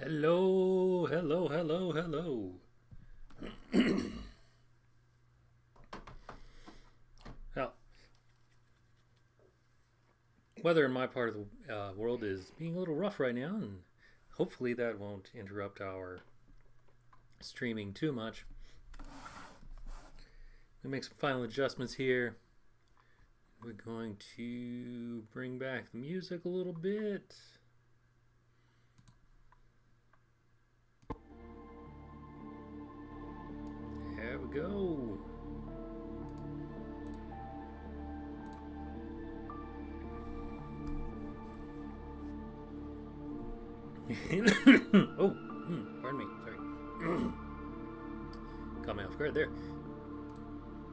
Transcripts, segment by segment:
Hello, hello, hello, hello. Well, weather in my part of the world is being a little rough right now, and hopefully that won't interrupt our streaming too much. We make some final adjustments here. We're going to bring back the music a little bit. There we go. Oh, pardon me. Sorry. Caught me off guard there.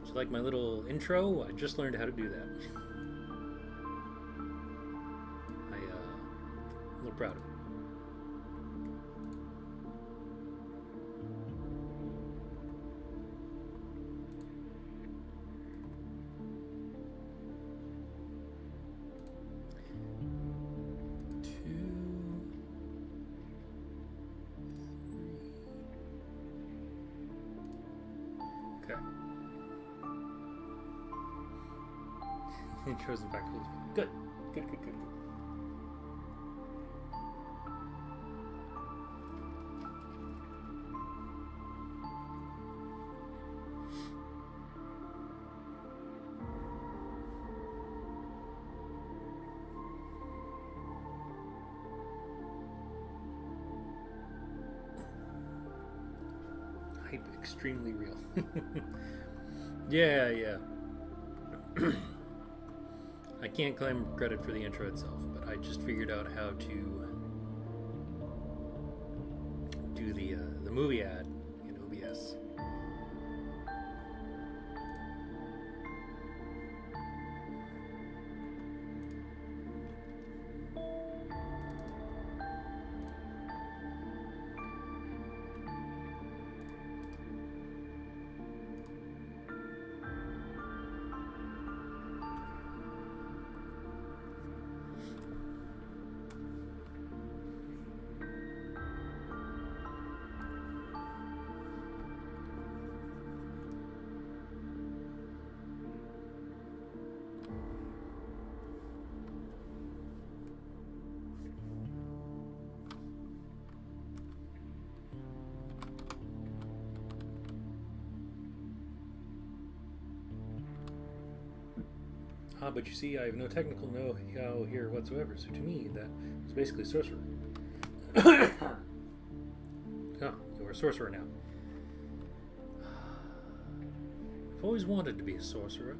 Just like my little intro, I just learned how to do that. I'm a little proud of it. Okay. Intros, in fact, cool. Good. Good, good, good, good. Hype extremely real. Yeah, yeah. I can't claim credit for the intro itself, but I just figured out how to do the movie ad in OBS. But you see, I have no technical know-how here whatsoever, so to me, that is basically sorcery. Oh, you're a sorcerer now. I've always wanted to be a sorcerer.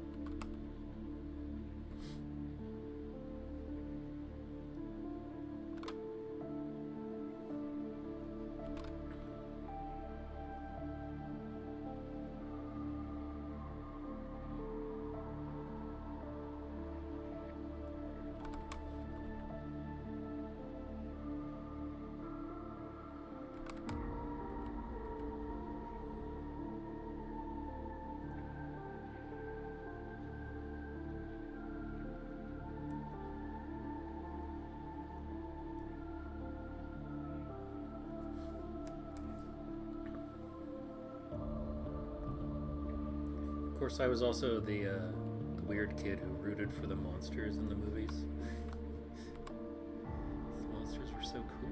Of course, I was also the weird kid who rooted for the monsters in the movies. The monsters were so cool.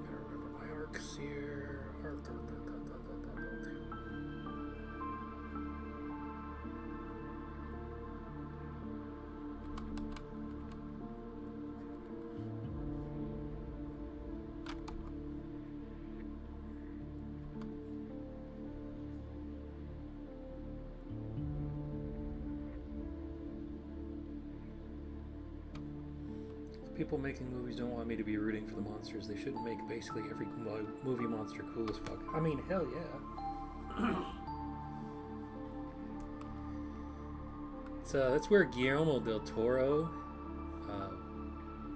Gotta remember my arcs here. People making movies don't want me to be rooting for the monsters. They shouldn't make basically every movie monster cool as fuck. I mean, hell yeah. That's where Guillermo del Toro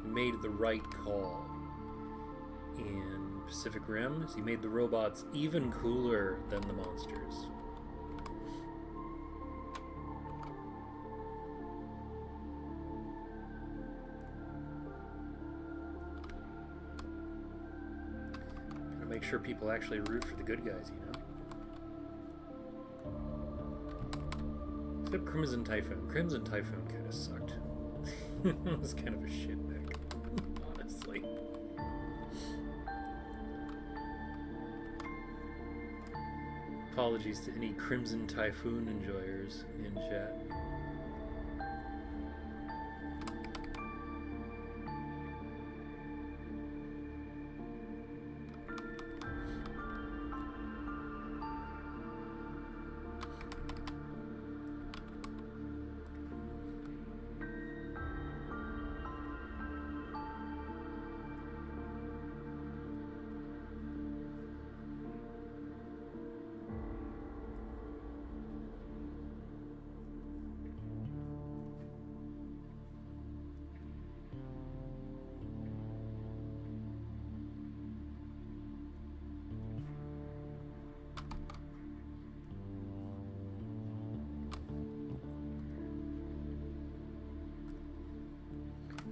made the right call in Pacific Rim. He made the robots even cooler than the monsters. Gotta make sure people actually root for the good guys, you know? Except Crimson Typhoon. Crimson Typhoon kind of sucked. It was kind of a shit mech, honestly. Apologies to any Crimson Typhoon enjoyers in chat.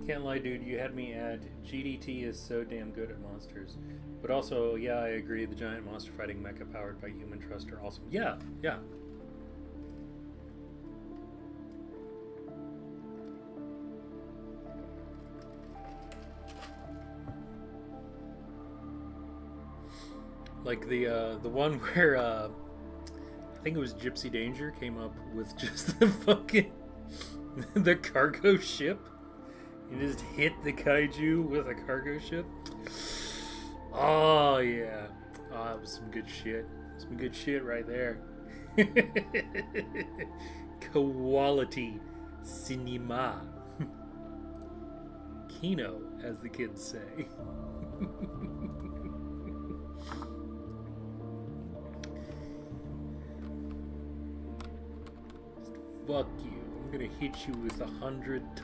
Can't lie, dude, you had me add GDT is so damn good at monsters. But also, yeah, I agree, the giant monster fighting mecha powered by human trust are awesome. Yeah, yeah. Like the one where I think it was Gypsy Danger came up with just the fucking the cargo ship. You just hit the kaiju with a cargo ship. Oh yeah. Oh, that was some good shit. Some good shit right there. Quality cinema. Kino, as the kids say. Fuck you. I'm gonna hit you with 1,000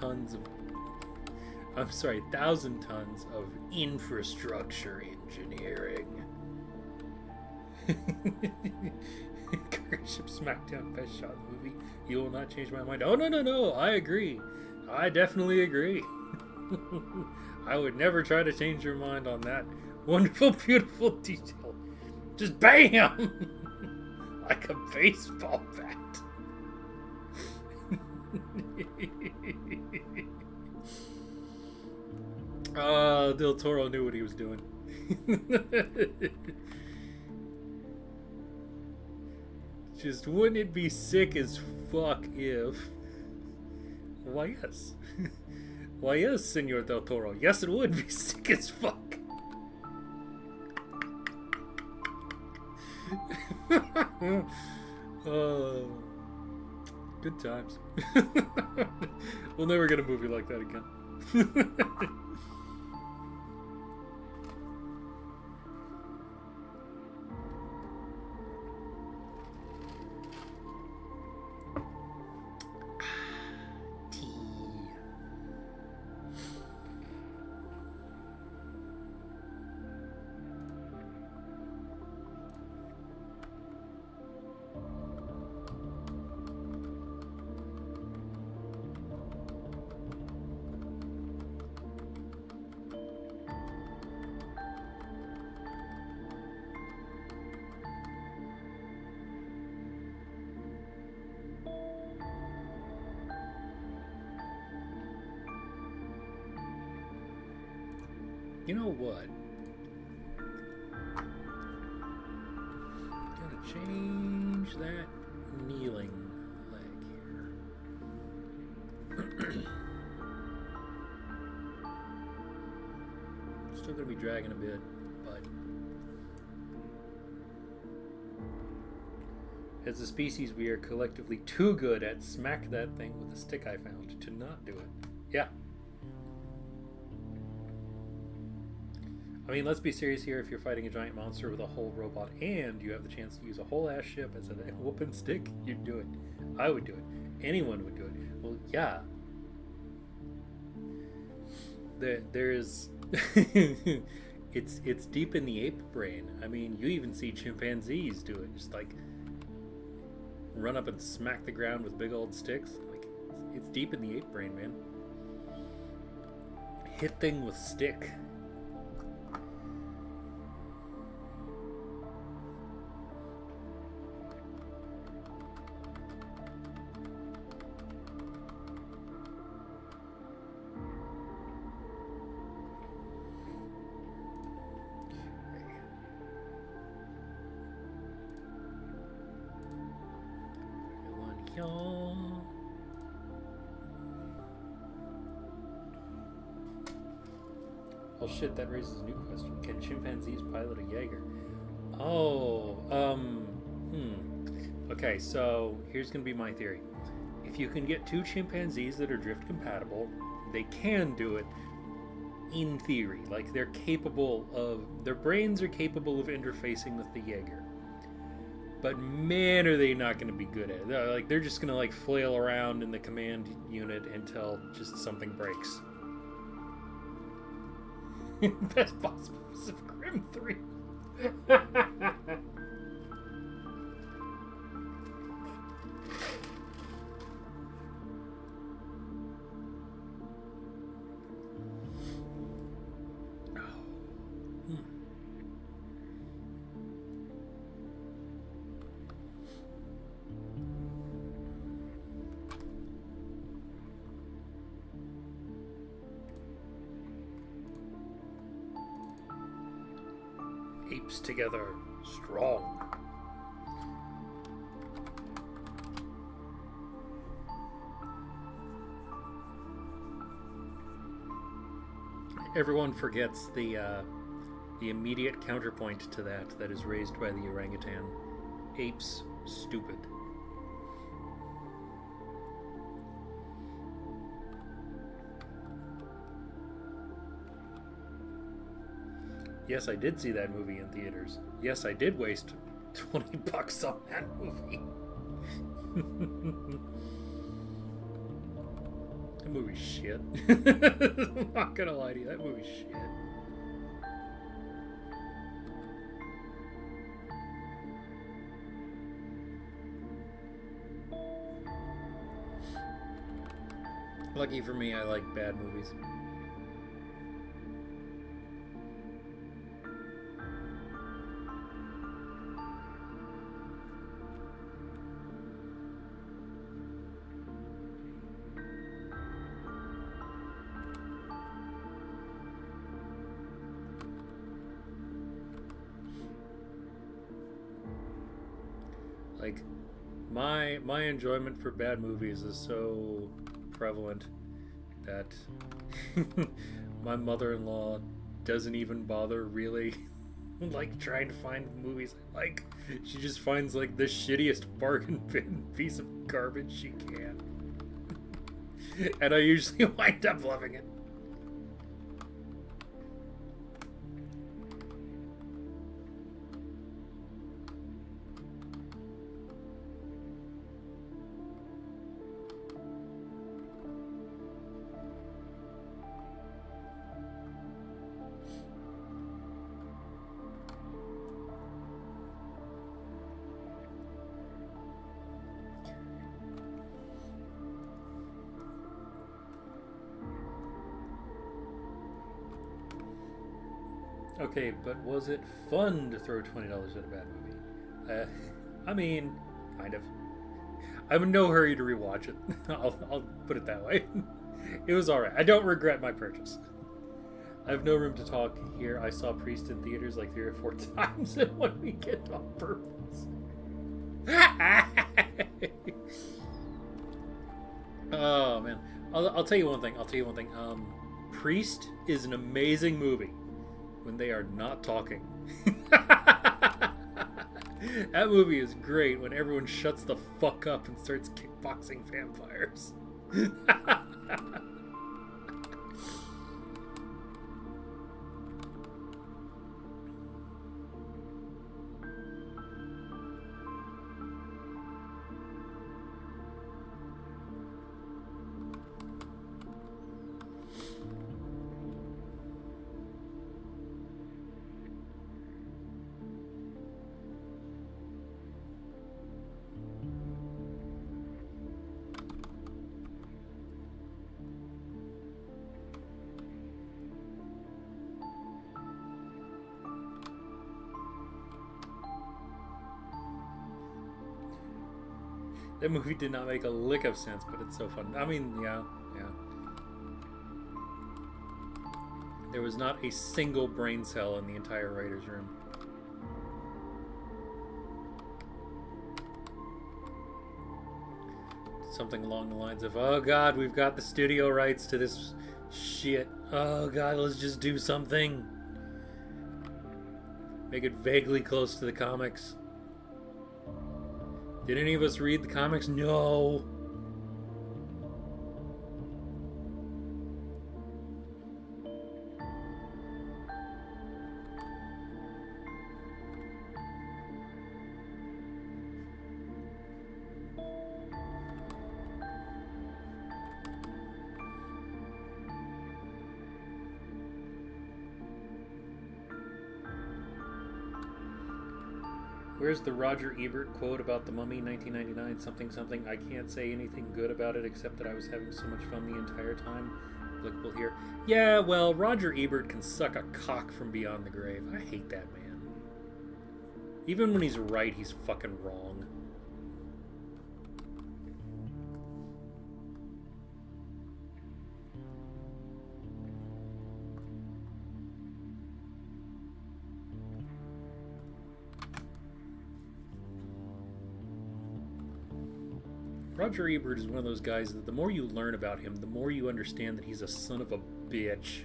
tons of infrastructure engineering. Ship Smackdown best shot in the movie. You will not change my mind. Oh no, I agree. I definitely agree. I would never try to change your mind on that wonderful, beautiful detail. Just BAM! Like a baseball bat. Del Toro knew what he was doing. Just wouldn't it be sick as fuck if... Why yes. Why yes, Senor Del Toro. Yes, it would be sick as fuck. Good times. We'll never get a movie like that again. You know what? Gotta change that kneeling leg here. Still gonna be dragging a bit, but as a species, we are collectively too good at smack that thing with a stick I found to not do it. Yeah. I mean, let's be serious here. If you're fighting a giant monster with a whole robot and you have the chance to use a whole ass ship as a whooping stick, you'd do it. I would do it. Anyone would do it. Well, yeah. There's it's deep in the ape brain. I mean, you even see chimpanzees do it. Just like run up and smack the ground with big old sticks. Like it's deep in the ape brain, man. Hit thing with stick. Oh shit, that raises a new question. Can chimpanzees pilot a Jaeger? Oh, Okay, so here's gonna be my theory. If you can get two chimpanzees that are drift compatible, they can do it in theory. Like they're capable of, their brains are capable of interfacing with the Jaeger. But man, are they not going to be good at it. Like they're just going to like flail around in the command unit until just something breaks. Best possible Pacific Rim 3. Apes together, strong. Everyone forgets the immediate counterpoint to that is raised by the orangutan. Apes, stupid. Yes, I did see that movie in theaters. Yes, I did waste $20 on that movie. That movie's shit. I'm not gonna lie to you, that movie's shit. Lucky for me, I like bad movies. Like, my enjoyment for bad movies is so prevalent that my mother-in-law doesn't even bother really like trying to find movies I like. She just finds like the shittiest bargain bin piece of garbage she can. And I usually wind up loving it. Okay, but was it fun to throw $20 at a bad movie? I mean, kind of. I'm in no hurry to rewatch it. I'll put it that way. It was alright. I don't regret my purchase. I have no room to talk here. I saw Priest in theaters like 3 or 4 times in 1 weekend on purpose. Oh, man. I'll tell you one thing. Priest is an amazing movie when they are not talking. That movie is great when everyone shuts the fuck up and starts kickboxing vampires. That movie did not make a lick of sense, but it's so fun. I mean, yeah. There was not a single brain cell in the entire writer's room. Something along the lines of, oh god, we've got the studio rights to this shit. Oh god, let's just do something. Make it vaguely close to the comics. Did any of us read the comics? No. Where's the Roger Ebert quote about The Mummy 1999 something something? I can't say anything good about it except that I was having so much fun the entire time. Applicable here. Yeah, well, Roger Ebert can suck a cock from beyond the grave. I hate that man. Even when he's right, he's fucking wrong. Roger Ebert is one of those guys that the more you learn about him, the more you understand that he's a son of a bitch.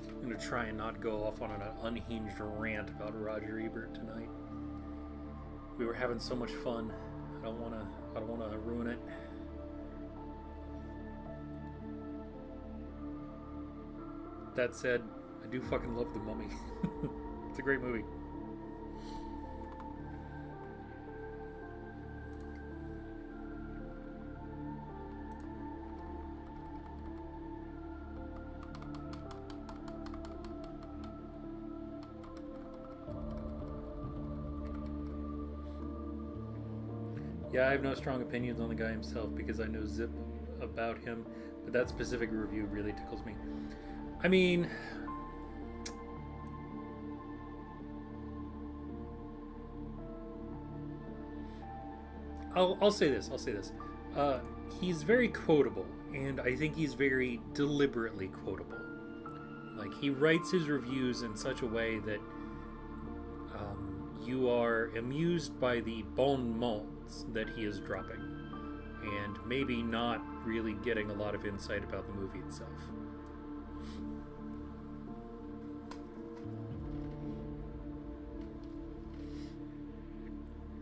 I'm going to try and not go off on an unhinged rant about Roger Ebert tonight. We were having so much fun. I don't want to ruin it. That said, I do fucking love The Mummy. It's a great movie. Yeah, I have no strong opinions on the guy himself because I know zip about him, but that specific review really tickles me. I mean, I'll say this. He's very quotable, and I think he's very deliberately quotable. Like, he writes his reviews in such a way that you are amused by the bon mots that he is dropping, and maybe not really getting a lot of insight about the movie itself.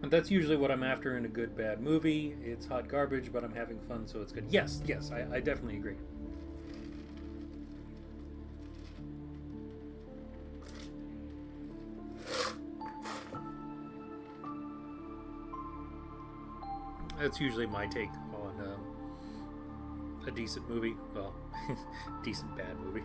And that's usually what I'm after in a good, bad movie. It's hot garbage, but I'm having fun, so it's good. Yes, I definitely agree. That's usually my take on a decent movie. Well, decent bad movie.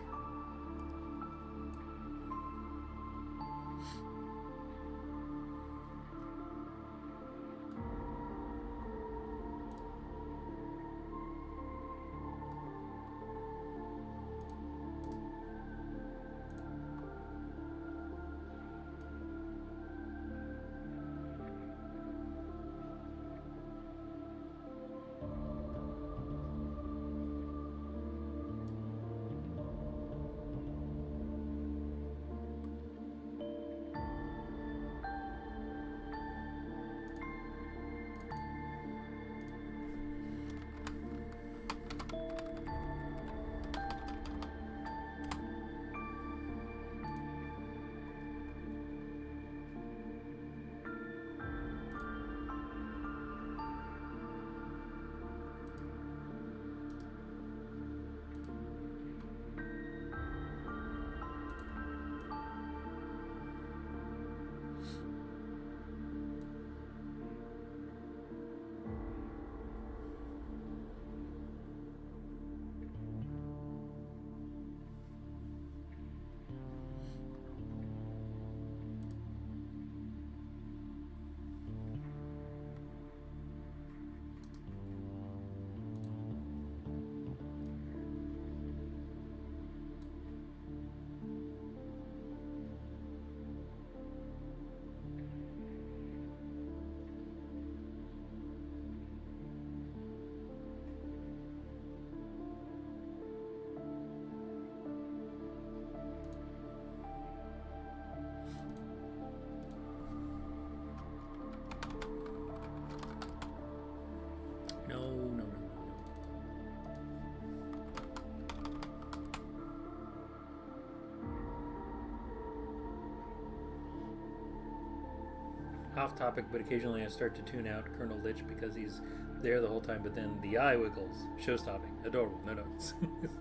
off topic, but occasionally I start to tune out Colonel Lich because he's there the whole time, but then the eye wiggles. Show stopping. Adorable. No notes.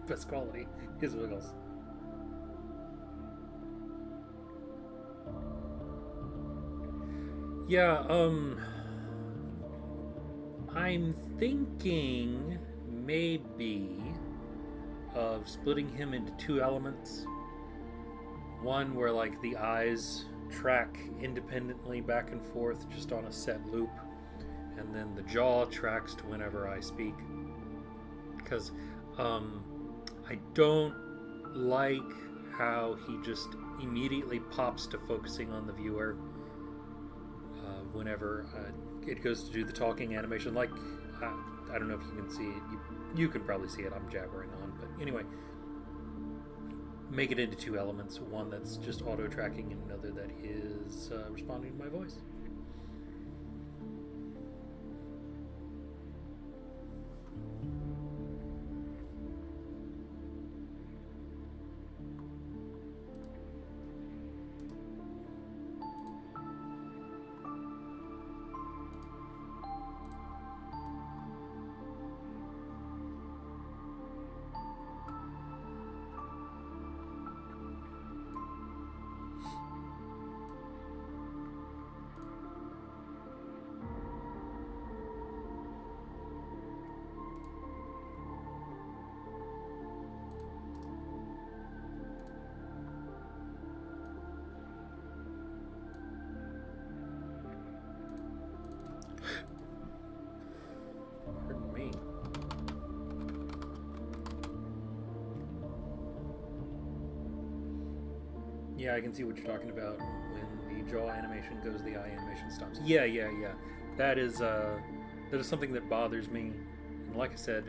Best quality. His wiggles. Yeah, I'm thinking maybe of splitting him into two elements. One where like the eyes track independently back and forth just on a set loop, and then the jaw tracks to whenever I speak. Because I don't like how he just immediately pops to focusing on the viewer whenever it goes to do the talking animation. Like, I don't know if you can see it. You can probably see it. I'm jabbering on. But anyway, make it into two elements. One that's just auto-tracking and another that is responding to my voice. Pardon me. Yeah, I can see what you're talking about. When the jaw animation goes, the eye animation stops. Yeah. That is something that bothers me. And like I said,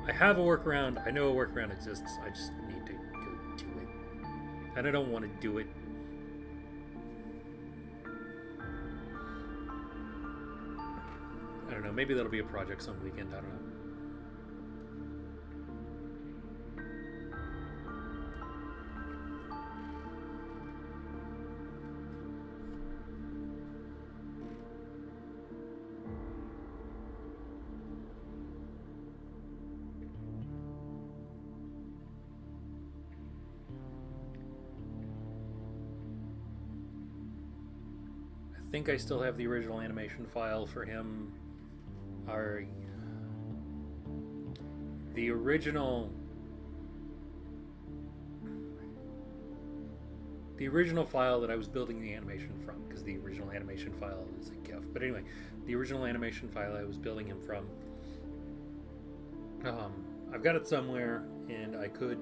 I have a workaround. I know a workaround exists. I just need to go do it. And I don't want to do it. I don't know. Maybe that'll be a project some weekend. I don't know. I think I still have the original animation file for him. The original file that I was building the animation from, because the original animation file is a GIF. But anyway, the original animation file I was building him from, I've got it somewhere, and I could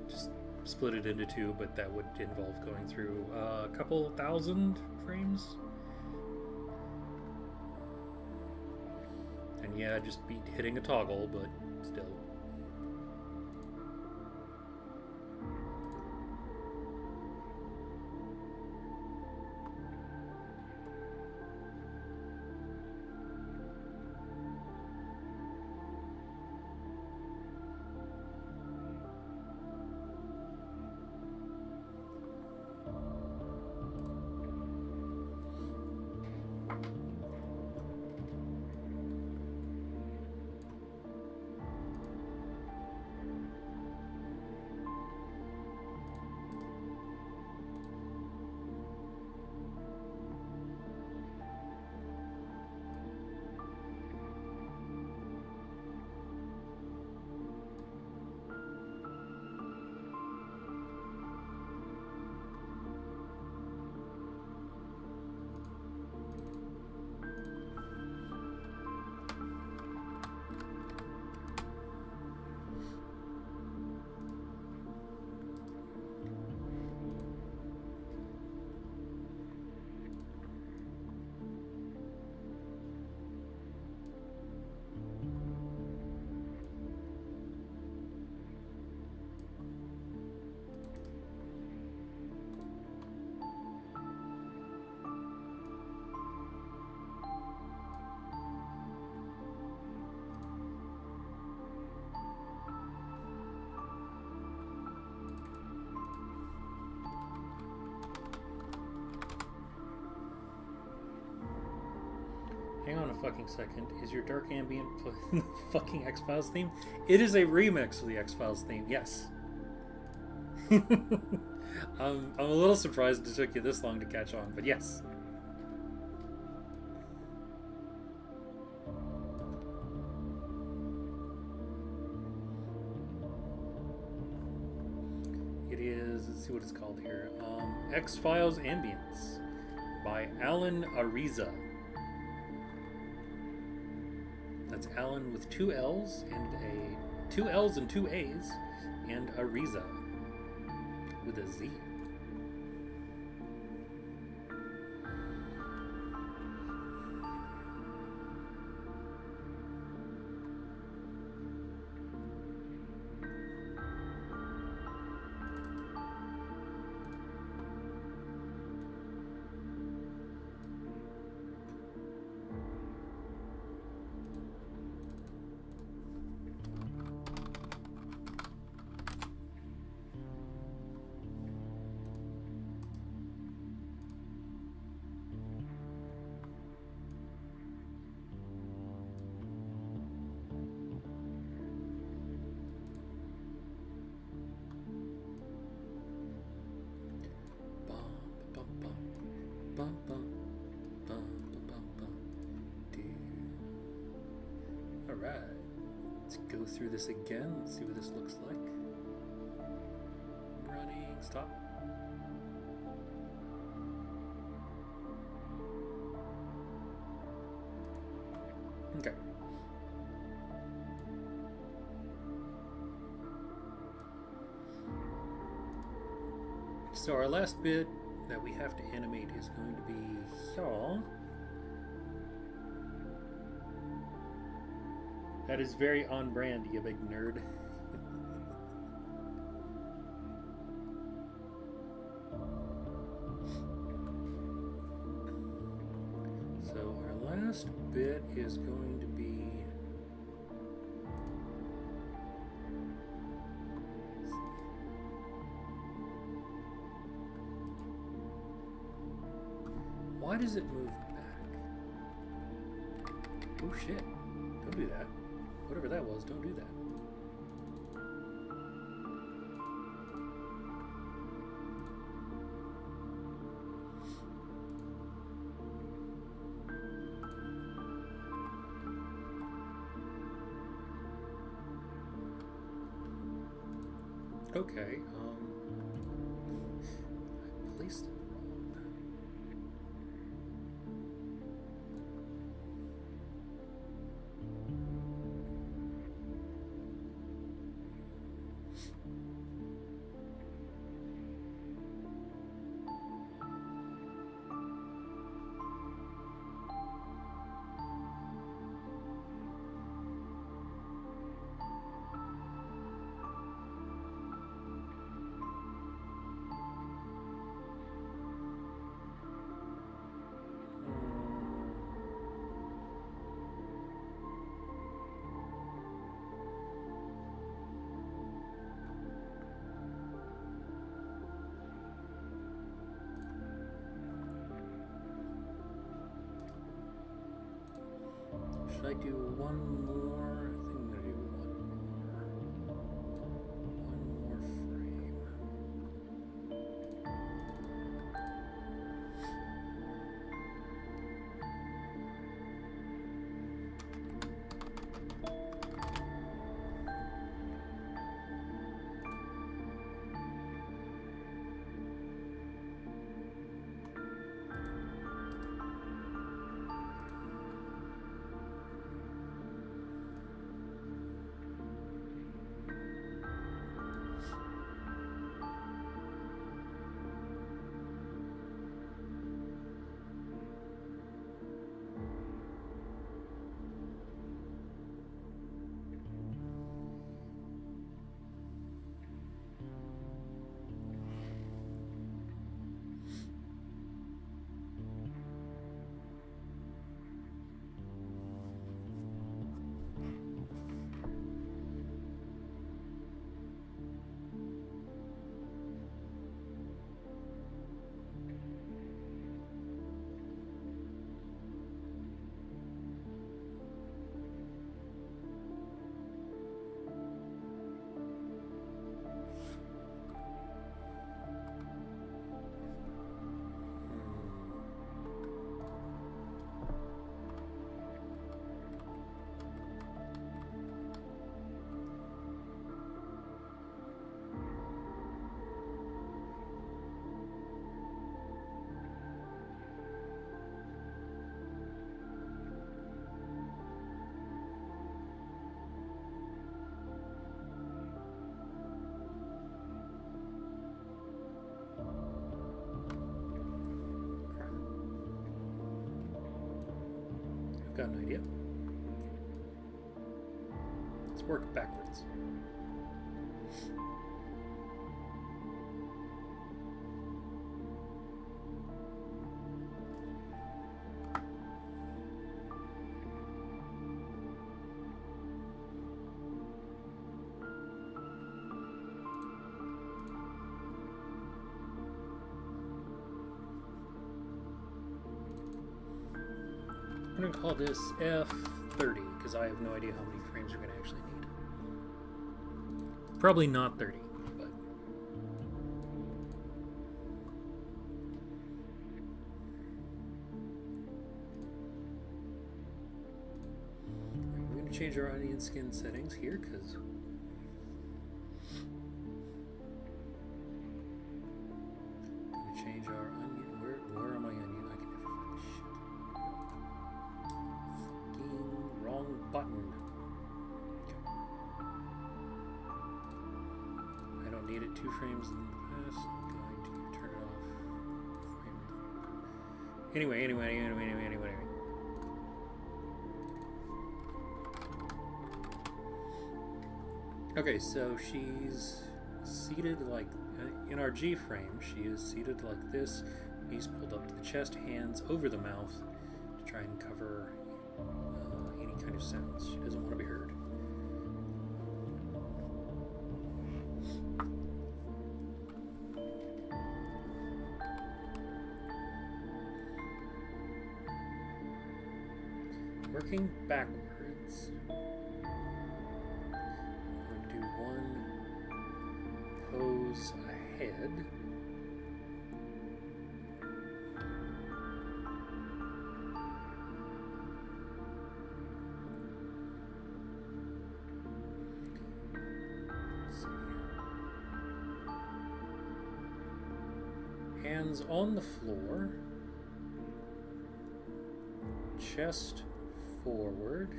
just split it into two, but that would involve going through a couple thousand frames. And yeah, just be hitting a toggle, but still. fucking second. Is your dark ambient the fucking X-Files theme? It is a remix of the X-Files theme, yes. I'm a little surprised it took you this long to catch on, but yes. It is, let's see what it's called here. X-Files Ambience by Alan Ariza. That's Alan with two L's and two L's and two A's, and Ariza with a Z. Alright, let's go through this again. Let's see what this looks like. Running, stop. Okay. So our last bit that we have to animate is going to be here. That is very on brand, you big nerd. So our last bit is going to be... Why does it move back? Oh shit, don't do that. Whatever that was, don't do that. Okay, I placed it wrong. Should I do one more? I think I'm going to do one more frame. got an idea. Let's work backwards. I'm going to call this F30 because I have no idea how many frames we're going to actually need. Probably not 30, but... We're going to change our onion skin settings here because... I'm going to change our onion... Where are my onion? I can never find this shit. Wrong button. Okay. I don't need it 2 frames in this. I'm going to turn it off. Anyway. Okay, so she's seated like in our G frame. She is seated like this, knees pulled up to the chest, hands over the mouth to try and cover any kind of sounds. She doesn't want to be heard. Working backwards, I'm going to do one pose ahead. Hands on the floor, chest forward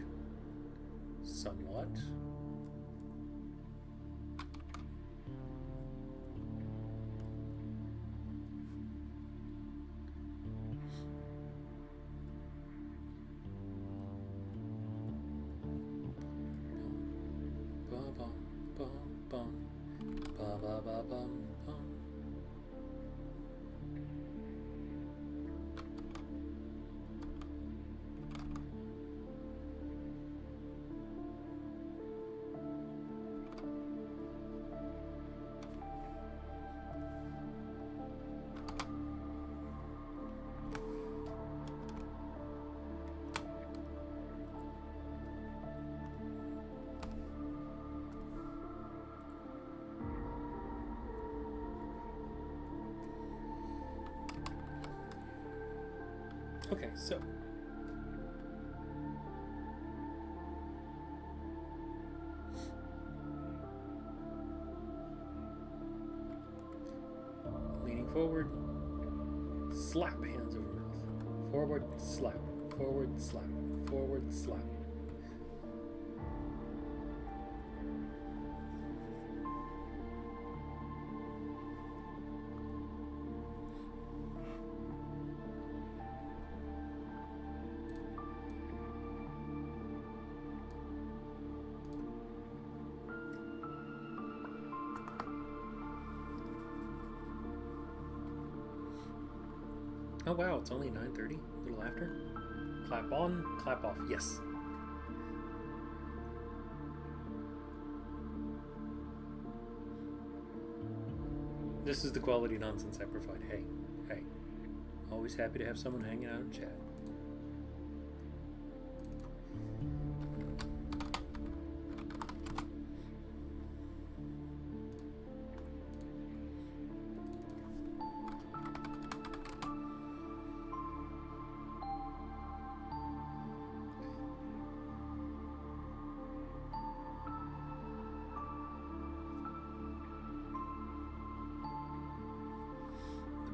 somewhat. Bum, bum, bum, bum, ba ba ba bum, bum. Okay, so leaning forward, slap, hands over mouth. Forward, slap, forward, slap, forward, slap. Oh wow, it's only 9:30, a little after. Clap on, clap off, yes. This is the quality nonsense I provide. Hey, always happy to have someone hanging out and chat.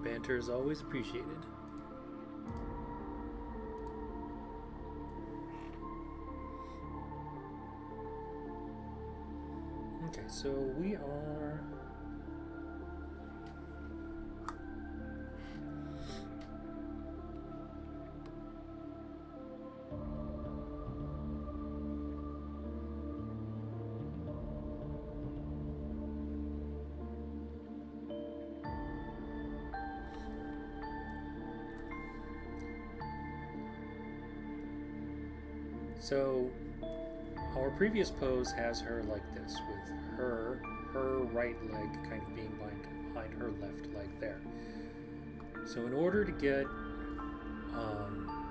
Banter is always appreciated. Okay, so we are... So our previous pose has her like this, with her right leg kind of being behind her left leg there. So in order to get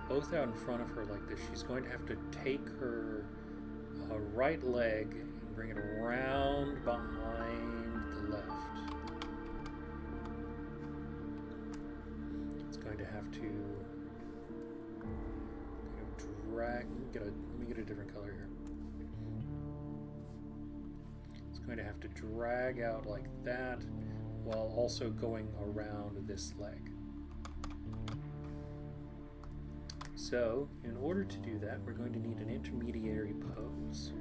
both out in front of her like this, she's going to have to take her right leg and bring it around behind the left. It's going to have to kind of drag. Let me get a different color here. It's going to have to drag out like that while also going around this leg. So, in order to do that, we're going to need an intermediary pose.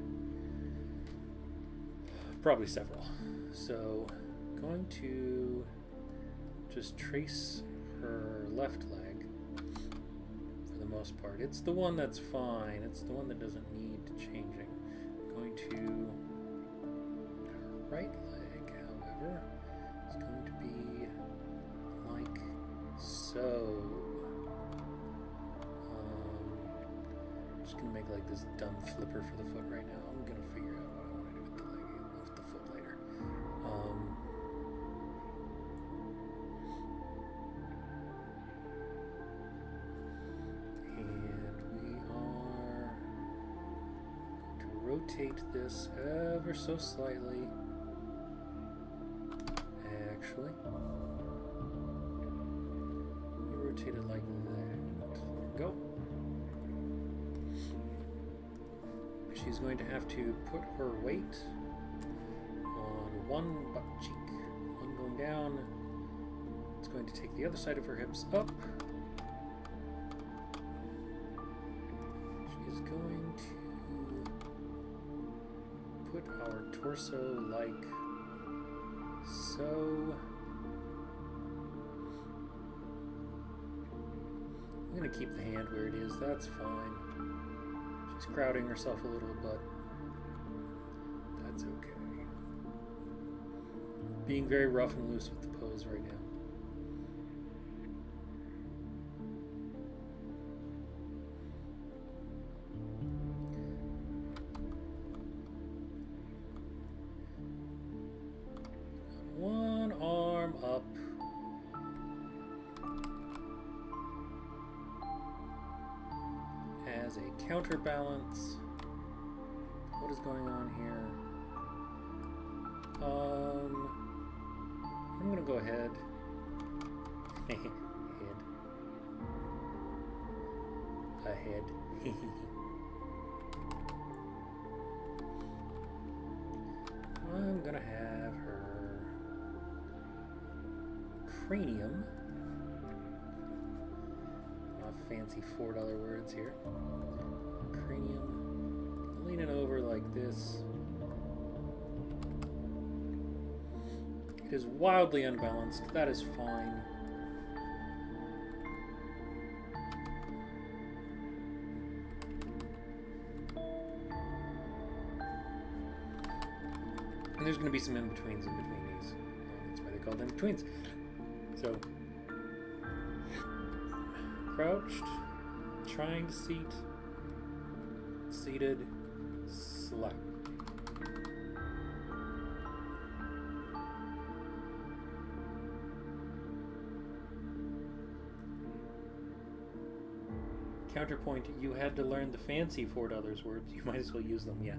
Probably several. So, going to just trace her left leg for the most part. It's the one that's fine. It's the one that doesn't need changing. Going to her right leg, however, is going to be like so. I'm gonna make like this dumb flipper for the foot right now. I'm gonna figure out what I want to do with the leg, with the foot later. And we are going to rotate this ever so slightly. Actually, we rotate it like that. There we go. She's going to have to put her weight on one butt cheek, one going down. It's going to take the other side of her hips up. She's going to put our torso like so. I'm going to keep the hand where it is, that's fine. She's crowding herself a little, but that's okay. Being very rough and loose with the pose right now. One arm up. As a counterbalance. What is going on here? I'm gonna go ahead. Head. Ahead. I'm gonna have her cranium. Fancy $4 words here. Cranium. Lean it over like this. It is wildly unbalanced. That is fine. And there's going to be some in-betweens in between these. That's why they call them in-betweens. So, crouched, trying to seat, seated, slap. Counterpoint, you had to learn the fancy $4 words. You might as well use them, yeah.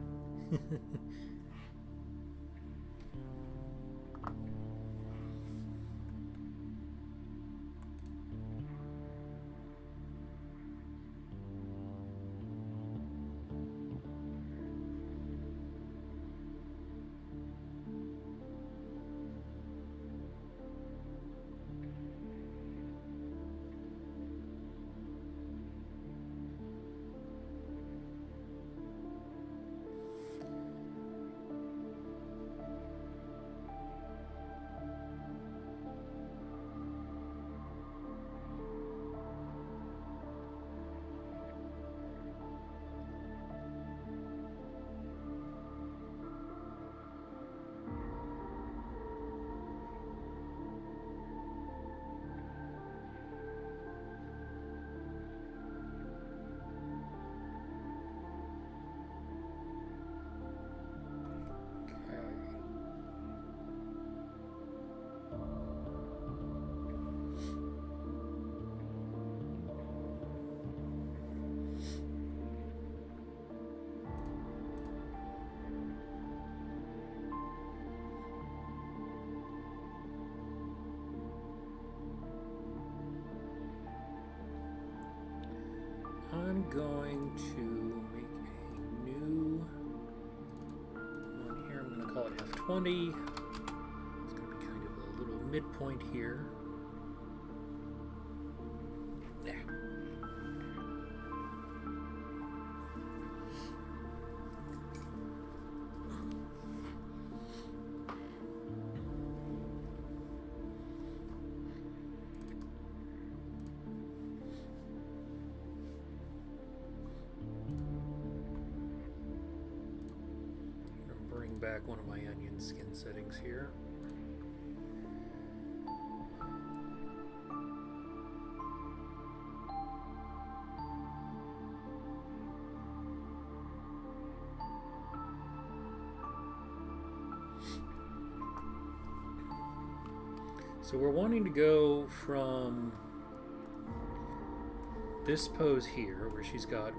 going to make a new one here. I'm going to call it F20. It's going to be kind of a little midpoint here. There. Back one of my onion skin settings here. So we're wanting to go from this pose here, where she's got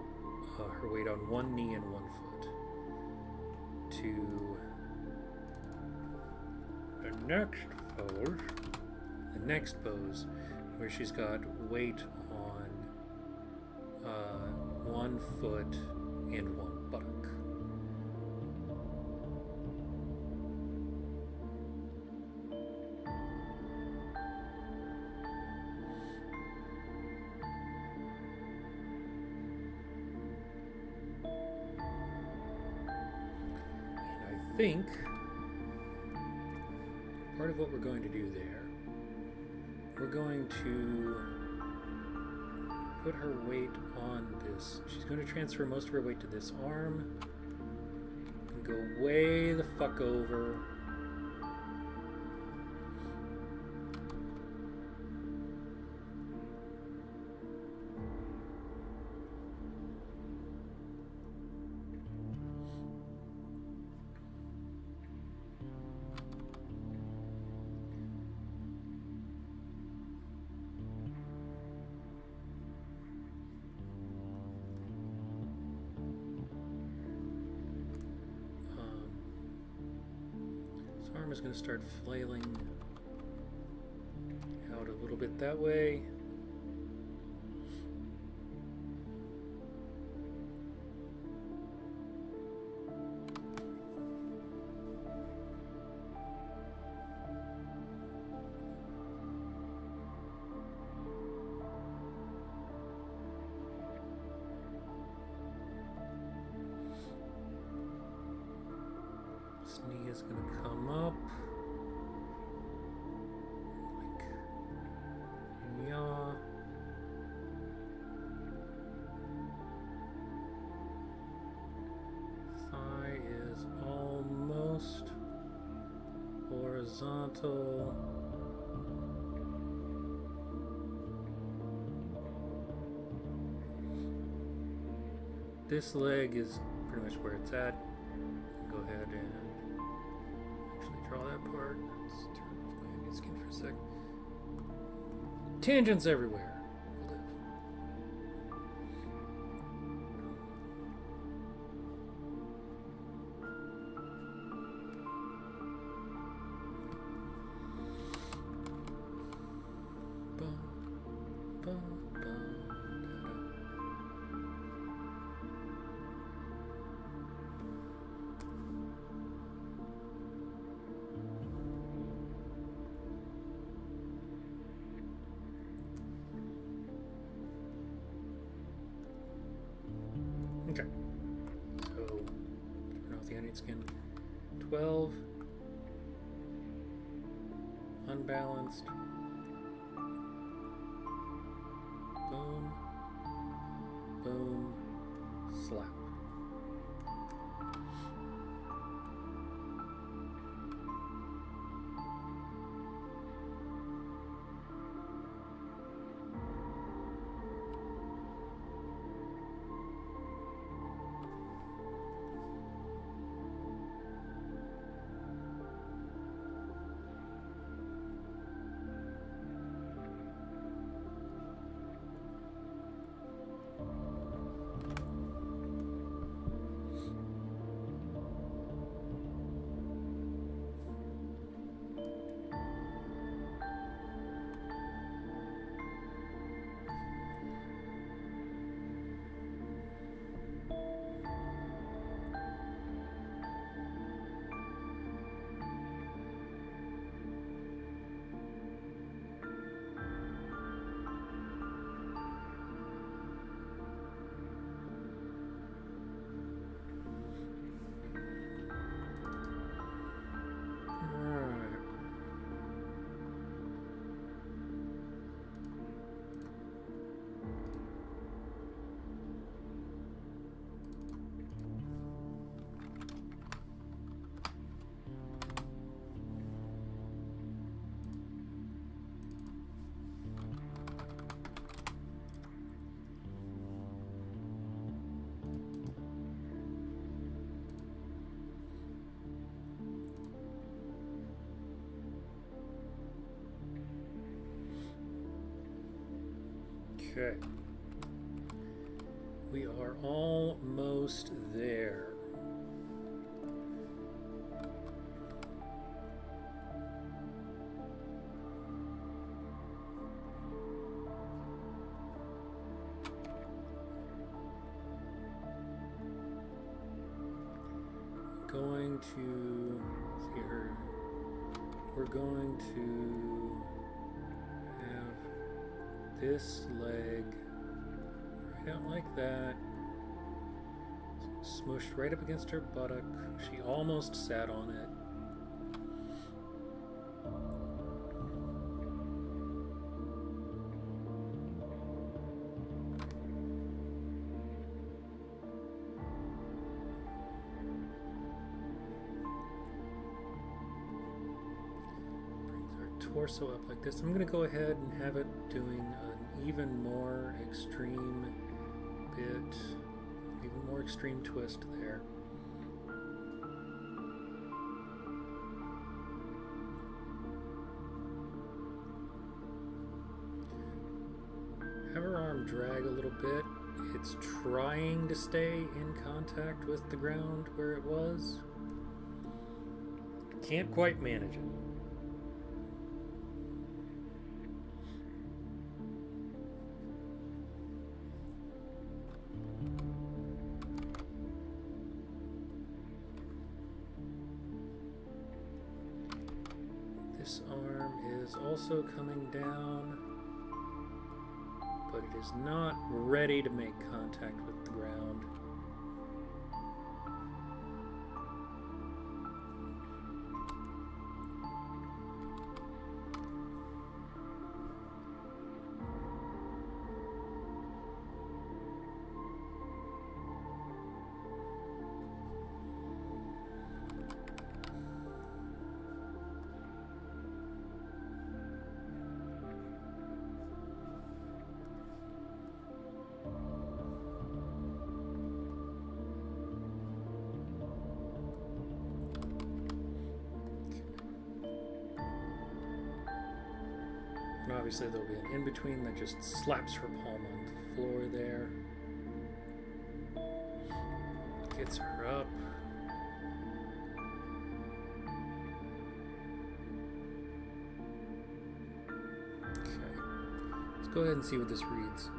her weight on one knee and one foot, to the next pose, where she's got weight on one foot and one buttock. And I think part of what we're going to do there, we're going to put her weight on this. She's going to transfer most of her weight to this arm and go way the fuck over. Arm is going to start flailing out a little bit that way. This knee is going to come up like yaw. Thigh is almost horizontal. This leg is pretty much where it's at. Go ahead and actually draw that part. Let's turn off my onion skin for a sec. Tangents everywhere. Okay, so turn off the onion skin. 12, unbalanced, boom, boom, slap. Okay. We are almost there. Going to here. We're going to have this leg right out like that, smushed right up against her buttock. She almost sat on it. Torso up like this. I'm going to go ahead and have it doing an even more extreme bit, even more extreme twist there. Have her arm drag a little bit. It's trying to stay in contact with the ground where it was. Can't quite manage it. This arm is also coming down, but it is not ready to make contact with the ground. And obviously there'll be an in-between that just slaps her palm on the floor there. Gets her up. Okay. Let's go ahead and see what this reads.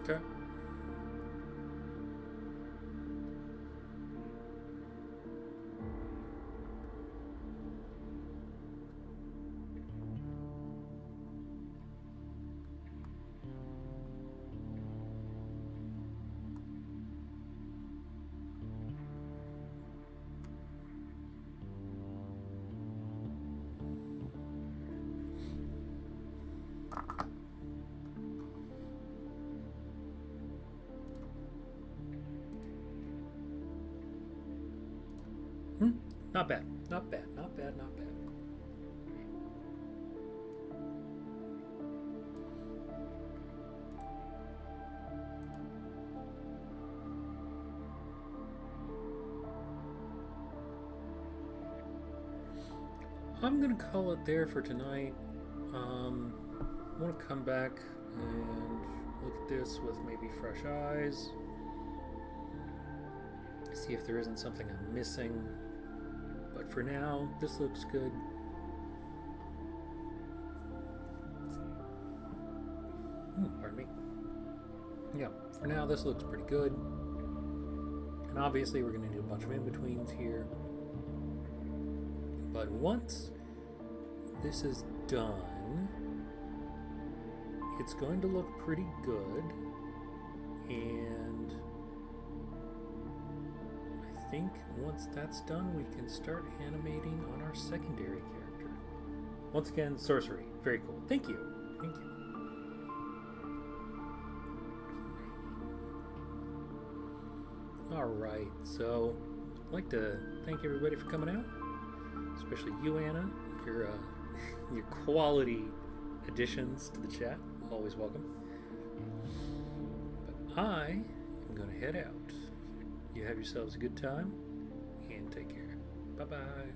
Okay. Not bad, not bad, not bad, not bad. I'm gonna call it there for tonight. I want to come back and look at this with maybe fresh eyes. See if there isn't something I'm missing. But for now, this looks good. Pardon me. Yeah, for now this looks pretty good. And obviously we're going to do a bunch of in-betweens here. But once this is done, it's going to look pretty good. And I think once that's done, we can start animating on our secondary character. Once again, sorcery. Very cool. Thank you. Thank you. Alright, so I'd like to thank everybody for coming out. Especially you, Anna. Your quality additions to the chat. Always welcome. But I am going to head out. You have yourselves a good time, and take care. Bye bye.